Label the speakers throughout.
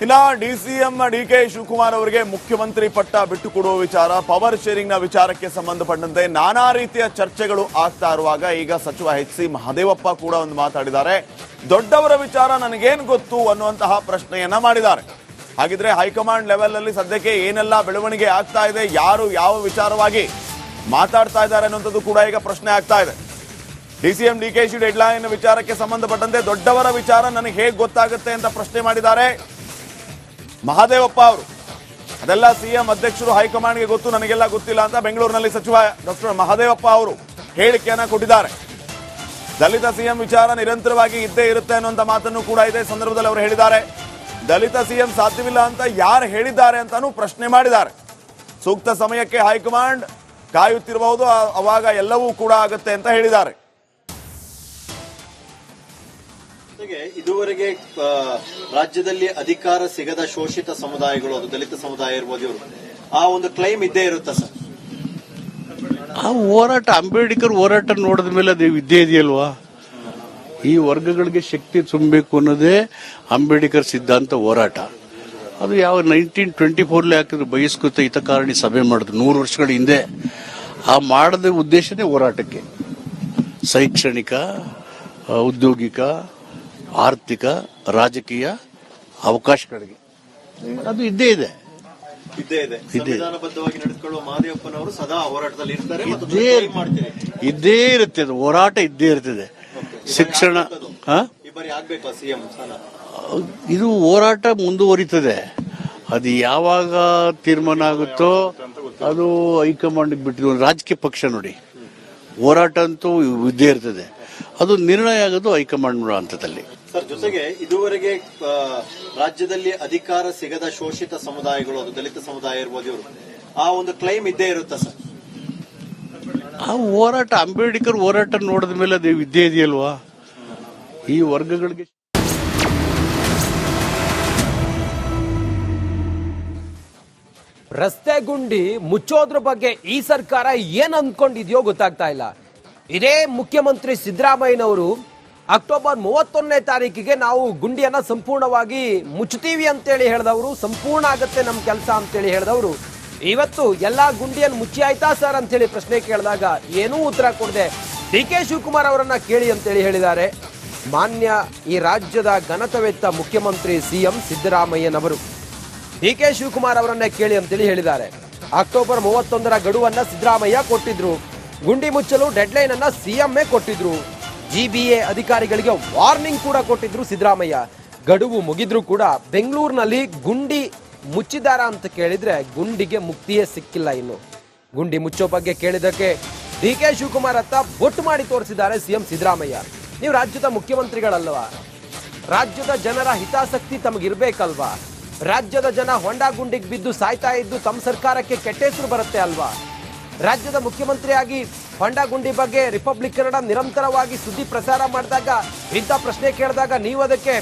Speaker 1: ಇನ್ನ DCM DK Shivakumar ಅವರಿಗೆ ಮುಖ್ಯಮಂತ್ರಿ ಪಟ್ಟ ಬಿಟ್ಟುಕೊಡುವ ವಿಚಾರ, ಪವರ್ ಶೇರಿಂಗ್ ನ ವಿಚಾರಕ್ಕೆ ಸಂಬಂಧಪಟ್ಟಂತೆ ನಾನಾ ರೀತಿಯ ಚರ್ಚೆಗಳು ಆಗ್ತಾ ಇರುವಾಗ ಈಗ ಸಚಿವ ಎಚ್ ಸಿ ಮಹದೇವಪ್ಪ ಕೂಡ ಒಂದು ಮಾತಾಡಿದ್ದಾರೆ. ದೊಡ್ಡವರ ವಿಚಾರ ನನಗೇನು ಗೊತ್ತು ಅನ್ನುವಂತಹ ಪ್ರಶ್ನೆಯನ್ನ ಮಾಡಿದ್ದಾರೆ. ಹಾಗಿದ್ರೆ ಹೈಕಮಾಂಡ್ ಲೆವೆಲ್ ಅಲ್ಲಿ ಸದ್ಯಕ್ಕೆ ಏನೆಲ್ಲ ಬೆಳವಣಿಗೆ ಆಗ್ತಾ ಇದೆ, ಯಾರು ಯಾವ ವಿಚಾರವಾಗಿ ಮಾತಾಡ್ತಾ ಇದ್ದಾರೆ ಅನ್ನುವಂಥದ್ದು ಕೂಡ ಈಗ ಪ್ರಶ್ನೆ ಆಗ್ತಾ ಇದೆ. ಡಿಸಿಎಂ ಡಿಕೆಶಿ ಡೆಡ್ಲೈನ್ ವಿಚಾರಕ್ಕೆ ಸಂಬಂಧಪಟ್ಟಂತೆ ದೊಡ್ಡವರ ವಿಚಾರ ನನಗೆ ಹೇಗೆ ಗೊತ್ತಾಗುತ್ತೆ ಅಂತ ಪ್ರಶ್ನೆ ಮಾಡಿದ್ದಾರೆ ಮಹದೇವಪ್ಪ ಅವರು. ಅದೆಲ್ಲ ಸಿಎಂ ಅಧ್ಯಕ್ಷರು ಹೈಕಮಾಂಡ್ಗೆ ಗೊತ್ತು, ನನಗೆಲ್ಲ ಗೊತ್ತಿಲ್ಲ ಅಂತ ಬೆಂಗಳೂರಿನಲ್ಲಿ ಸಚಿವ ಡಾಕ್ಟರ್ ಮಹದೇವಪ್ಪ ಅವರು ಹೇಳಿಕೆಯನ್ನ ಕೊಟ್ಟಿದ್ದಾರೆ. ದಲಿತ ಸಿಎಂ ವಿಚಾರ ನಿರಂತರವಾಗಿ ಇದ್ದೇ ಇರುತ್ತೆ ಅನ್ನುವಂಥ ಮಾತನ್ನು ಕೂಡ ಇದೇ ಸಂದರ್ಭದಲ್ಲಿ ಅವರು ಹೇಳಿದ್ದಾರೆ. ದಲಿತ ಸಿಎಂ ಸಾಧ್ಯವಿಲ್ಲ ಅಂತ ಯಾರು ಹೇಳಿದ್ದಾರೆ ಅಂತಾನೂ ಪ್ರಶ್ನೆ ಮಾಡಿದ್ದಾರೆ. ಸೂಕ್ತ ಸಮಯಕ್ಕೆ ಹೈಕಮಾಂಡ್ ಕಾಯುತ್ತಿರಬಹುದು, ಅವಾಗ ಎಲ್ಲವೂ ಕೂಡ ಆಗುತ್ತೆ ಅಂತ ಹೇಳಿದ್ದಾರೆ.
Speaker 2: ಇದುವರೆಗೆ ರಾಜ್ಯದಲ್ಲಿ ಅಧಿಕಾರ ಸಿಗದ ಶೋಷಿತ ಸಮುದಾಯಗಳು, ಅದು ದಲಿತ ಸಮುದಾಯ ಇರ್ಬೋದು, ಇವರು ಆ ಒಂದು ಕ್ಲೈಮ್ ಇದ್ದೇ ಇರುತ್ತಾ ಸರ್?
Speaker 3: ಆ ಹೋರಾಟ, ಅಂಬೇಡ್ಕರ್ ಹೋರಾಟ ನೋಡಿದ ಮೇಲೆ ಅದು ಇದ್ದೇ ಇದೆಯಲ್ವಾ? ಈ ವರ್ಗಗಳಿಗೆ ಶಕ್ತಿ ತುಂಬಬೇಕು ಅನ್ನೋದೇ ಅಂಬೇಡ್ಕರ್ ಸಿದ್ಧಾಂತ ಹೋರಾಟ. ಅದು ಯಾವ 1924 ಹಾಕಿದ್ರು ಬಹಿಷ್ಕೃತ ಹಿತಕಾರಣಿ ಸಭೆ ಮಾಡಿದ್ರು 100 ವರ್ಷಗಳ ಹಿಂದೆ. ಆ ಮಾಡದ ಉದ್ದೇಶನೇ ಹೋರಾಟಕ್ಕೆ, ಶೈಕ್ಷಣಿಕ, ಉದ್ಯೋಗಿಕ, ಆರ್ಥಿಕ, ರಾಜಕೀಯ ಅವಕಾಶಗಳಿಗೆ ಅದು ಇದ್ದೇ ಇದೆ.
Speaker 2: ಸಂವಿಧಾನಬದ್ಧವಾಗಿ ನಡೆದುಕೊಳ್ಳುವ ಮಹದೇವಪ್ಪನವರು ಸದಾ ಹೋರಾಟದಲ್ಲಿ ಇರ್ತಾರೆ,
Speaker 3: ಇದ್ದೇ ಇರುತ್ತೆ. ಅದು ಹೋರಾಟ ಇದ್ದೇ ಇರ್ತದೆ. ಶಿಕ್ಷಣ ಇದು ಹೋರಾಟ ಮುಂದುವರಿತದೆ. ಅದು ಯಾವಾಗ ತೀರ್ಮಾನ ಆಗುತ್ತೋ ಅದು ಹೈಕಮಾಂಡ್ ಬಿಟ್ಟಿದ್ದು. ರಾಜಕೀಯ ಪಕ್ಷ ನೋಡಿ, ಹೋರಾಟ ಅಂತೂ ಇದ್ದೇ ಇರ್ತದೆ. ಅದು ನಿರ್ಣಯ ಆಗೋದು ಹೈಕಮಾಂಡ್ ಹಂತದಲ್ಲಿ.
Speaker 2: ಸರ್, ಜೊತೆಗೆ ಇದುವರೆಗೆ ರಾಜ್ಯದಲ್ಲಿ ಅಧಿಕಾರ ಸಿಗದ ಶೋಷಿತ ಸಮುದಾಯಗಳು, ಅದು ದಲಿತ ಸಮುದಾಯ ಇರ್ಬೋದು, ಇವರು ಆ ಒಂದು ಕ್ಲೈಮ್ ಇದ್ದೇ ಇರುತ್ತಾ ಸರ್?
Speaker 3: ಆ ಹೋರಾಟ, ಅಂಬೇಡ್ಕರ್ ಹೋರಾಟ ನೋಡಿದ ಮೇಲೆ ಅದು ಇದ್ದೇ ಇದೆಯಲ್ವಾ? ಈ ವರ್ಗಗಳಿಗೆ
Speaker 4: ರಸ್ತೆ ಗುಂಡಿ ಮುಚ್ಚೋದ್ರ ಬಗ್ಗೆ ಈ ಸರ್ಕಾರ ಏನ್ ಅಂದ್ಕೊಂಡಿದ್ಯೋ ಗೊತ್ತಾಗ್ತಾ ಇಲ್ಲ. ಇದೇ ಮುಖ್ಯಮಂತ್ರಿ ಸಿದ್ದರಾಮಯ್ಯನವರು ಅಕ್ಟೋಬರ್ 31ನೇ ತಾರೀಕಿಗೆ ನಾವು ಗುಂಡಿಯನ್ನ ಸಂಪೂರ್ಣವಾಗಿ ಮುಚ್ಚುತ್ತೀವಿ ಅಂತೇಳಿ ಹೇಳಿದವರು, ಸಂಪೂರ್ಣ ಆಗತ್ತೆ ನಮ್ಮ ಕೆಲಸ ಅಂತೇಳಿ ಹೇಳಿದವರು, ಇವತ್ತು ಎಲ್ಲಾ ಗುಂಡಿಯನ್ನು ಮುಚ್ಚಿ ಆಯ್ತಾ ಸರ್ ಅಂತೇಳಿ ಪ್ರಶ್ನೆ ಕೇಳಿದಾಗ ಏನೂ ಉತ್ತರ ಕೊಡದೆ ಡಿ ಕೆ ಶಿವಕುಮಾರ್ ಅವರನ್ನ ಕೇಳಿ ಅಂತೇಳಿ ಹೇಳಿದ್ದಾರೆ ಮಾನ್ಯ ಈ ರಾಜ್ಯದ ಘನತೆವೆತ್ತ ಮುಖ್ಯಮಂತ್ರಿ ಸಿಎಂ ಸಿದ್ದರಾಮಯ್ಯನವರು. ಡಿ ಕೆ ಶಿವಕುಮಾರ್ ಅವರನ್ನೇ ಕೇಳಿ ಅಂತೇಳಿ ಹೇಳಿದ್ದಾರೆ. ಅಕ್ಟೋಬರ್ 31ರ ಗಡುವನ್ನ ಸಿದ್ದರಾಮಯ್ಯ ಕೊಟ್ಟಿದ್ರು, ಗುಂಡಿ ಮುಚ್ಚಲು ಡೆಡ್ಲೈನ್ ಅನ್ನ ಸಿಎಂఏ ಕೊಟ್ಟಿದ್ರು, ಜಿಬಿಎ ಅಧಿಕಾರಿಗಳಿಗೆ ವಾರ್ನಿಂಗ್ ಕೂಡ ಕೊಟ್ಟಿದ್ರು ಸಿದ್ದರಾಮಯ್ಯ. ಗಡುವು ಮುಗಿದ್ರು ಕೂಡ ಬೆಂಗಳೂರಿನಲ್ಲಿ ಗುಂಡಿ ಮುಚ್ಚಿದಾರ ಅಂತ ಕೇಳಿದ್ರೆ ಗುಂಡಿಗೆ ಮುಕ್ತಿಯೇ ಸಿಕ್ಕಿಲ್ಲ. ಇನ್ನು ಗುಂಡಿ ಮುಚ್ಚೋ ಬಗ್ಗೆ ಕೇಳಿದಕ್ಕೆ ಡಿ ಕೆ ಶಿವಕುಮಾರ್ ಹತ್ತ ಬೊಟ್ಟು ಮಾಡಿ ತೋರಿಸಿದ್ದಾರೆ ಸಿಎಂ ಸಿದ್ದರಾಮಯ್ಯ. ನೀವು ರಾಜ್ಯದ ಮುಖ್ಯಮಂತ್ರಿಗಳಲ್ವಾ? ರಾಜ್ಯದ ಜನರ ಹಿತಾಸಕ್ತಿ ತಮಗಿರ್ಬೇಕಲ್ವಾ? ರಾಜ್ಯದ ಜನ ಹೊಂಡ ಗುಂಡಿಗೆ ಬಿದ್ದು ಸಾಯ್ತಾ ಇದ್ದು ತಮ್ಮ ಸರ್ಕಾರಕ್ಕೆ ಕೆಟ್ಟ ಹೆಸರು ಬರುತ್ತೆ ಅಲ್ವಾ? ರಾಜ್ಯದ ಮುಖ್ಯಮಂತ್ರಿಯಾಗಿ ಹೊಂಡ ಗುಂಡಿ ಬಗ್ಗೆ ರಿಪಬ್ಲಿಕ್ ಕನ್ನಡ ನಿರಂತರವಾಗಿ ಸುದ್ದಿ ಪ್ರಸಾರ ಮಾಡಿದಾಗ, ಇಂಥ ಪ್ರಶ್ನೆ ಕೇಳಿದಾಗ ನೀವು ಅದಕ್ಕೆ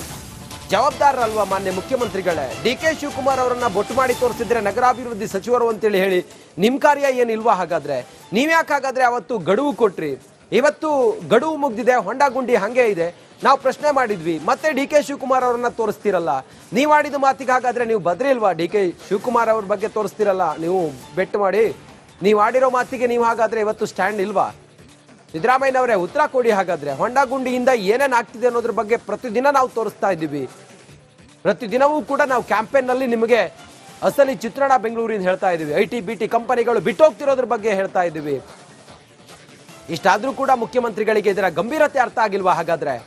Speaker 4: ಜವಾಬ್ದಾರರಲ್ವಾ ಮಾನ್ಯ ಮುಖ್ಯಮಂತ್ರಿಗಳೇ? ಡಿ ಕೆ ಶಿವಕುಮಾರ್ ಅವರನ್ನ ಬೊಟ್ಟು ಮಾಡಿ ತೋರಿಸಿದ್ರೆ ನಗರಾಭಿವೃದ್ಧಿ ಸಚಿವರು ಅಂತೇಳಿ ಹೇಳಿ ನಿಮ್ ಕಾರ್ಯ ಏನಿಲ್ವಾ? ಹಾಗಾದ್ರೆ ನೀವ್ಯಾಕೆ ಹಾಗಾದ್ರೆ ಅವತ್ತು ಗಡುವು ಕೊಟ್ರಿ? ಇವತ್ತು ಗಡುವು ಮುಗ್ದಿದೆ, ಹೊಂಡ ಗುಂಡಿ ಹಂಗೆ ಇದೆ. ನಾವು ಪ್ರಶ್ನೆ ಮಾಡಿದ್ವಿ, ಮತ್ತೆ ಡಿ ಕೆ ಶಿವಕುಮಾರ್ ಅವರನ್ನ ತೋರಿಸ್ತಿರಲ್ಲ. ನೀವು ಆಡಿದ ಮಾತಿಗೆ ಹಾಗಾದ್ರೆ ನೀವು ಬದ್ರಿಲ್ವಾ? ಡಿ ಕೆ ಶಿವಕುಮಾರ್ ಅವ್ರ ಬಗ್ಗೆ ತೋರಿಸ್ತಿರಲ್ಲ ನೀವು ಬೆಟ್ ಮಾಡಿ. ನೀವು ಆಡಿರೋ ಮಾತಿಗೆ ನೀವು ಹಾಗಾದ್ರೆ ಇವತ್ತು ಸ್ಟ್ಯಾಂಡ್ ಇಲ್ವಾ? ಸಿದ್ದರಾಮಯ್ಯನವರೇ ಉತ್ತರ ಕೊಡಿ. ಹಾಗಾದ್ರೆ ಹೊಂಡ ಗುಂಡಿಯಿಂದ ಏನೇನು ಆಗ್ತಿದೆ ಅನ್ನೋದ್ರ ಬಗ್ಗೆ ಪ್ರತಿದಿನ ನಾವು ತೋರಿಸ್ತಾ ಇದ್ದೀವಿ. ಪ್ರತಿದಿನವೂ ಕೂಡ ನಾವು ಕ್ಯಾಂಪೇನ್ ನಲ್ಲಿ ನಿಮಗೆ ಅಸಲಿ ಚಿತ್ರಣ ಬೆಂಗಳೂರಿನ ಹೇಳ್ತಾ ಇದ್ದೀವಿ. ಐಟಿ ಬಿಟಿ ಕಂಪನಿಗಳು ಬಿಟ್ಟೋಗ್ತಿರೋದ್ರ ಬಗ್ಗೆ ಹೇಳ್ತಾ ಇದ್ದೀವಿ. ಇಷ್ಟಾದ್ರೂ ಕೂಡ ಮುಖ್ಯಮಂತ್ರಿಗಳಿಗೆ ಇದರ ಗಂಭೀರತೆ ಅರ್ಥ ಆಗಿಲ್ವಾ? ಹಾಗಾದ್ರೆ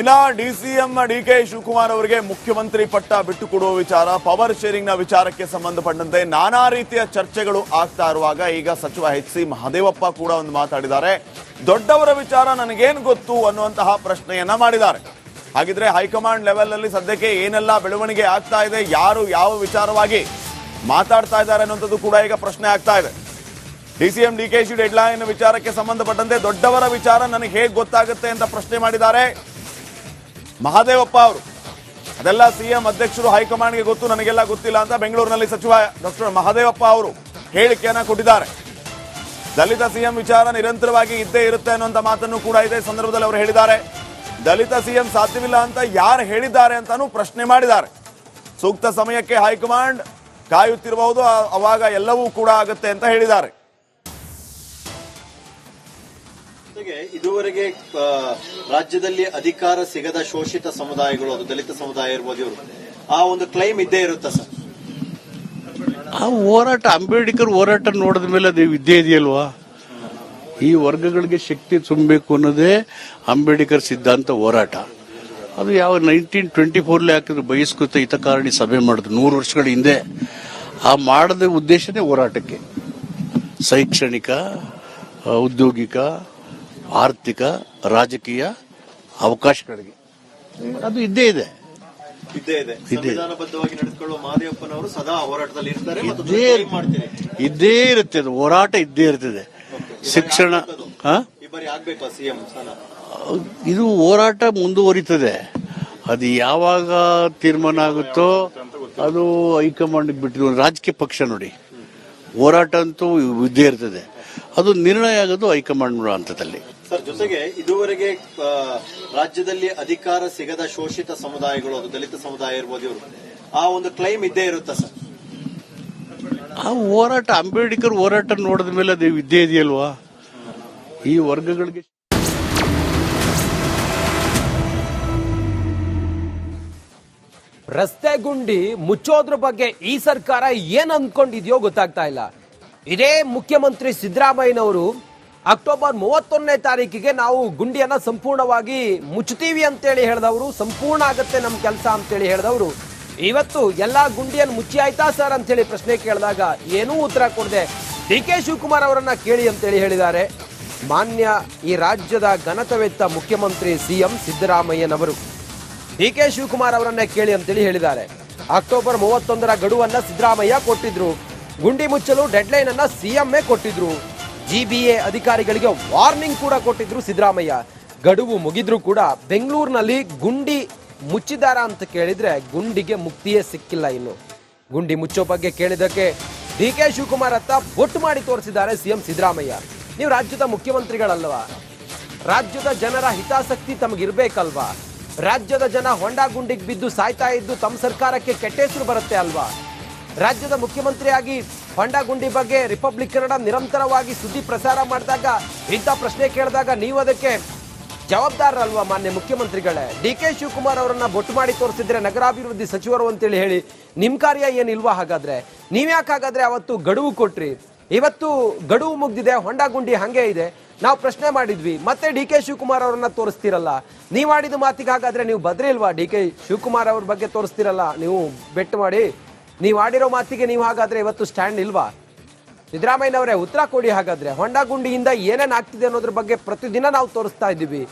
Speaker 1: ಇನ್ನ ಡಿಸಿಎಂ ಡಿಕೆ ಶಿವಕುಮಾರ್ ಅವರಿಗೆ ಮುಖ್ಯಮಂತ್ರಿ ಪಟ್ಟ ಬಿಟ್ಟುಕೊಡುವ ವಿಚಾರ, ಪವರ್ ಶೇರಿಂಗ್ ನ ವಿಚಾರಕ್ಕೆ ಸಂಬಂಧಪಟ್ಟಂತೆ ನಾನಾ ರೀತಿಯ ಚರ್ಚೆಗಳು ಆಗ್ತಾ ಇರುವಾಗ ಈಗ ಸಚಿವ ಎಚ್ ಸಿ ಮಹದೇವಪ್ಪ ಕೂಡ ಒಂದು ಮಾತಾಡಿದ್ದಾರೆ. ದೊಡ್ಡವರ ವಿಚಾರ ನನಗೇನು ಗೊತ್ತು ಅನ್ನುವಂತಹ ಪ್ರಶ್ನೆಯನ್ನ ಮಾಡಿದ್ದಾರೆ. ಹಾಗಿದ್ರೆ ಹೈಕಮಾಂಡ್ ಲೆವೆಲ್ ಅಲ್ಲಿ ಸದ್ಯಕ್ಕೆ ಏನೆಲ್ಲ ಬೆಳವಣಿಗೆ ಆಗ್ತಾ ಇದೆ, ಯಾರು ಯಾವ ವಿಚಾರವಾಗಿ ಮಾತಾಡ್ತಾ ಇದ್ದಾರೆ ಅನ್ನುವಂಥದ್ದು ಕೂಡ ಈಗ ಪ್ರಶ್ನೆ ಆಗ್ತಾ ಇದೆ. ಡಿಸಿಎಂ ಡಿಕೆಶಿ ಡೆಡ್ಲೈನ್ ವಿಚಾರಕ್ಕೆ ಸಂಬಂಧಪಟ್ಟಂತೆ ದೊಡ್ಡವರ ವಿಚಾರ ನನಗೆ ಹೇಗೆ ಗೊತ್ತಾಗುತ್ತೆ ಅಂತ ಪ್ರಶ್ನೆ ಮಾಡಿದ್ದಾರೆ ಮಹದೇವಪ್ಪ ಅವರು. ಅದೆಲ್ಲ ಸಿಎಂ ಅಧ್ಯಕ್ಷರು ಹೈಕಮಾಂಡ್ಗೆ ಗೊತ್ತು, ನನಗೆಲ್ಲ ಗೊತ್ತಿಲ್ಲ ಅಂತ ಬೆಂಗಳೂರಿನಲ್ಲಿ ಸಚಿವ ಡಾಕ್ಟರ್ ಮಹದೇವಪ್ಪ ಅವರು ಹೇಳಿಕೆಯನ್ನ ಕೊಟ್ಟಿದ್ದಾರೆ. ದಲಿತ ಸಿಎಂ ವಿಚಾರ ನಿರಂತರವಾಗಿ ಇದ್ದೇ ಇರುತ್ತೆ ಅನ್ನುವಂತ ಮಾತನ್ನು ಕೂಡ ಇದೇ ಸಂದರ್ಭದಲ್ಲಿ ಅವರು ಹೇಳಿದ್ದಾರೆ. ದಲಿತ ಸಿಎಂ ಸಾಧ್ಯವಿಲ್ಲ ಅಂತ ಯಾರು ಹೇಳಿದ್ದಾರೆ ಅಂತಾನೂ ಪ್ರಶ್ನೆ ಮಾಡಿದ್ದಾರೆ. ಸೂಕ್ತ ಸಮಯಕ್ಕೆ ಹೈಕಮಾಂಡ್ ಕಾಯುತ್ತಿರಬಹುದು, ಅವಾಗ ಎಲ್ಲವೂ ಕೂಡ ಆಗುತ್ತೆ ಅಂತ ಹೇಳಿದ್ದಾರೆ.
Speaker 2: ಜೊತೆಗೆ ಇದುವರೆಗೆ ರಾಜ್ಯದಲ್ಲಿ ಅಧಿಕಾರ ಸಿಗದ ಶೋಷಿತ ಸಮುದಾಯಗಳು, ಅದು ದಲಿತ ಸಮುದಾಯ ಇರ್ಬೋದು, ಇವರು ಆ ಒಂದು ಕ್ಲೈಮ್ ಇದ್ದೇ ಇರುತ್ತೆ ಸರ್.
Speaker 3: ಆ ಹೋರಾಟ, ಅಂಬೇಡ್ಕರ್ ಹೋರಾಟ ನೋಡಿದ ಮೇಲೆ ಅದು ಇದ್ದೇ ಇದೆಯಲ್ವಾ? ಈ ವರ್ಗಗಳಿಗೆ ಶಕ್ತಿ ತುಂಬಬೇಕು ಅನ್ನೋದೇ ಅಂಬೇಡ್ಕರ್ ಸಿದ್ಧಾಂತ ಹೋರಾಟ. ಅದು ಯಾವ 1924 ಹಾಕಿದ್ರು ಬಹಿಷ್ಕೃತ ಹಿತಕಾರಣಿ ಸಭೆ ಮಾಡಿದ್ರು 100 ವರ್ಷಗಳ ಹಿಂದೆ. ಆ ಮಾಡದ ಉದ್ದೇಶನೇ ಹೋರಾಟಕ್ಕೆ, ಶೈಕ್ಷಣಿಕ, ಉದ್ಯೋಗಿಕ, ಆರ್ಥಿಕ, ರಾಜಕೀಯ ಅವಕಾಶಗಳಿಗೆ. ಅದು ಇದ್ದೇ ಇದೆ.
Speaker 2: ಸಂವಿಧಾನಬದ್ಧವಾಗಿ ನಡೆದುಕೊಳ್ಳುವ ಮಹದೇವಪ್ಪನವರು ಸದಾ ಹೋರಾಟದಲ್ಲಿ ಇರ್ತಾರೆ.
Speaker 3: ಇದ್ದೇ ಇರುತ್ತೆ, ಅದು ಹೋರಾಟ ಇದ್ದೇ ಇರ್ತದೆ. ಶಿಕ್ಷಣ
Speaker 2: ಈ ಬಾರಿ ಆಗ್ಬೇಕು ಸಿಎಂ ಸ್ಥಾನ.
Speaker 3: ಇದು ಹೋರಾಟ ಮುಂದುವರಿತದೆ. ಅದು ಯಾವಾಗ ತೀರ್ಮಾನ ಆಗುತ್ತೋ ಅದು ಹೈಕಮಾಂಡ್ ಬಿಟ್ಟಿದ್ದು. ರಾಜಕೀಯ ಪಕ್ಷ ನೋಡಿ, ಹೋರಾಟ ಅಂತೂ ಇದ್ದೇ ಇರ್ತದೆ. ಅದು ನಿರ್ಣಯ ಆಗೋದು ಹೈಕಮಾಂಡ್ ಹಂತದಲ್ಲಿ.
Speaker 2: ಸರ್, ಜೊತೆಗೆ ಇದುವರೆಗೆ ರಾಜ್ಯದಲ್ಲಿ ಅಧಿಕಾರ ಸಿಗದ ಶೋಷಿತ ಸಮುದಾಯಗಳು, ಅದು ದಲಿತ ಸಮುದಾಯ ಇರ್ಬೋದು, ಇವರು ಆ ಒಂದು ಕ್ಲೈಮ್ ಇದ್ದೇ ಇರುತ್ತೆ ಸರ್.
Speaker 3: ಆ ಹೋರಾಟ, ಅಂಬೇಡ್ಕರ್ ಹೋರಾಟ ನೋಡಿದ ಮೇಲೆ ಅದು ಇದ್ದೇ ಇದೆಯಲ್ವಾ? ಈ ವರ್ಗಗಳಿಗೆ
Speaker 4: ರಸ್ತೆ ಗುಂಡಿ ಮುಚ್ಚೋದ್ರ ಬಗ್ಗೆ ಈ ಸರ್ಕಾರ ಏನ್ ಅಂದ್ಕೊಂಡಿದ್ಯೋ ಗೊತ್ತಾಗ್ತಾ ಇಲ್ಲ. ಇದೇ ಮುಖ್ಯಮಂತ್ರಿ ಸಿದ್ದರಾಮಯ್ಯನವರು ಅಕ್ಟೋಬರ್ 31ನೇ ತಾರೀಕಿಗೆ ನಾವು ಗುಂಡಿಯನ್ನ ಸಂಪೂರ್ಣವಾಗಿ ಮುಚ್ಚುತ್ತೀವಿ ಅಂತೇಳಿ ಹೇಳಿದವರು, ಸಂಪೂರ್ಣ ಆಗತ್ತೆ ನಮ್ ಕೆಲಸ ಅಂತೇಳಿ ಹೇಳಿದವರು, ಇವತ್ತು ಎಲ್ಲಾ ಗುಂಡಿಯನ್ನು ಮುಚ್ಚಿ ಆಯ್ತಾ ಸರ್ ಅಂತೇಳಿ ಪ್ರಶ್ನೆ ಕೇಳಿದಾಗ ಏನೂ ಉತ್ತರ ಕೊಡದೆ DK ಶಿವಕುಮಾರ್ ಅವರನ್ನ ಕೇಳಿ ಅಂತೇಳಿ ಹೇಳಿದ್ದಾರೆ. ಮಾನ್ಯ ಈ ರಾಜ್ಯದ ಘನತೆವೆತ್ತ ಮುಖ್ಯಮಂತ್ರಿ ಸಿಎಂ ಸಿದ್ದರಾಮಯ್ಯನವರು DK ಶಿವಕುಮಾರ್ ಅವರನ್ನೇ ಕೇಳಿ ಅಂತೇಳಿ ಹೇಳಿದ್ದಾರೆ. ಅಕ್ಟೋಬರ್ 31ರ ಗಡುವನ್ನ ಸಿದ್ದರಾಮಯ್ಯ ಕೊಟ್ಟಿದ್ರು. ಗುಂಡಿ ಮುಚ್ಚಲು ಡೆಡ್ಲೈನ್ ಅನ್ನ ಸಿಎಂఏ ಕೊಟ್ಟಿದ್ರು. GBA ಅಧಿಕಾರಿಗಳಿಗೆ ವಾರ್ನಿಂಗ್ ಕೂಡ ಕೊಟ್ಟಿದ್ರು ಸಿದ್ದರಾಮಯ್ಯ. ಗಡುವು ಮುಗಿದ್ರು ಕೂಡ ಬೆಂಗಳೂರಿನಲ್ಲಿ ಗುಂಡಿ ಮುಚ್ಚಿದಾರ ಅಂತ ಕೇಳಿದ್ರೆ ಗುಂಡಿಗೆ ಮುಕ್ತಿಯೇ ಸಿಕ್ಕಿಲ್ಲ. ಇನ್ನು ಗುಂಡಿ ಮುಚ್ಚೋ ಬಗ್ಗೆ ಕೇಳಿದಕ್ಕೆ DK ಶಿವಕುಮಾರ್ ಹತ್ತ ಬೊಟ್ಟು ಮಾಡಿ ತೋರಿಸಿದ್ದಾರೆ ಸಿಎಂ ಸಿದ್ದರಾಮಯ್ಯ. ನೀವು ರಾಜ್ಯದ ಮುಖ್ಯಮಂತ್ರಿಗಳಲ್ವಾ? ರಾಜ್ಯದ ಜನರ ಹಿತಾಸಕ್ತಿ ತಮಗಿರ್ಬೇಕಲ್ವಾ? ರಾಜ್ಯದ ಜನ ಹೊಂಡ ಗುಂಡಿಗೆ ಬಿದ್ದು ಸಾಯ್ತಾ ಇದ್ದು ತಮ್ಮ ಸರ್ಕಾರಕ್ಕೆ ಕೆಟ್ಟ ಹೆಸರು ಬರುತ್ತೆ ಅಲ್ವಾ? ರಾಜ್ಯದ ಮುಖ್ಯಮಂತ್ರಿಯಾಗಿ ಹೊಂಡ ಗುಂಡಿ ಬಗ್ಗೆ ರಿಪಬ್ಲಿಕ್ ಕನ್ನಡ ನಿರಂತರವಾಗಿ ಸುದ್ದಿ ಪ್ರಸಾರ ಮಾಡಿದಾಗ, ಇಂಥ ಪ್ರಶ್ನೆ ಕೇಳಿದಾಗ ನೀವು ಅದಕ್ಕೆ ಜವಾಬ್ದಾರರಲ್ವಾ ಮಾನ್ಯ ಮುಖ್ಯಮಂತ್ರಿಗಳೇ? DK ಶಿವಕುಮಾರ್ ಅವರನ್ನ ಬೊಟ್ಟು ಮಾಡಿ ತೋರಿಸಿದ್ರೆ ನಗರಾಭಿವೃದ್ಧಿ ಸಚಿವರು ಅಂತೇಳಿ ಹೇಳಿ ನಿಮ್ ಕಾರ್ಯ ಏನಿಲ್ವಾ? ಹಾಗಾದ್ರೆ ನೀವ್ಯಾಕೆ ಹಾಗಾದ್ರೆ ಅವತ್ತು ಗಡುವು ಕೊಟ್ರಿ? ಇವತ್ತು ಗಡುವು ಮುಗ್ದಿದೆ, ಹೊಂಡ ಗುಂಡಿ ಹಂಗೆ ಇದೆ. ನಾವು ಪ್ರಶ್ನೆ ಮಾಡಿದ್ವಿ, ಮತ್ತೆ DK ಶಿವಕುಮಾರ್ ಅವರನ್ನ ತೋರಿಸ್ತಿರಲ್ಲ. ನೀವು ಮಾಡಿದ ಮಾತಿಗೆ ಹಾಗಾದ್ರೆ ನೀವು ಬದ್ರಿಲ್ವಾ? DK ಶಿವಕುಮಾರ್ ಅವ್ರ ಬಗ್ಗೆ ತೋರಿಸ್ತಿರಲ್ಲ, ನೀವು ಬೆಟ್ಟು ಮಾಡಿ ನೀವು ಆಡಿರೋ ಮಾತಿಗೆ ನೀವು ಹಾಗಾದ್ರೆ ಇವತ್ತು ಸ್ಟ್ಯಾಂಡ್ ಇಲ್ವಾ? ಸಿದ್ದರಾಮಯ್ಯನವರೇ ಉತ್ತರ ಕೊಡಿ. ಹಾಗಾದ್ರೆ ಹೊಂಡ ಗುಂಡಿಯಿಂದ ಏನೇನ್ ಆಗ್ತಿದೆ ಅನ್ನೋದ್ರ ಬಗ್ಗೆ ಪ್ರತಿದಿನ ನಾವು ತೋರಿಸ್ತಾ ಇದ್ದೀವಿ.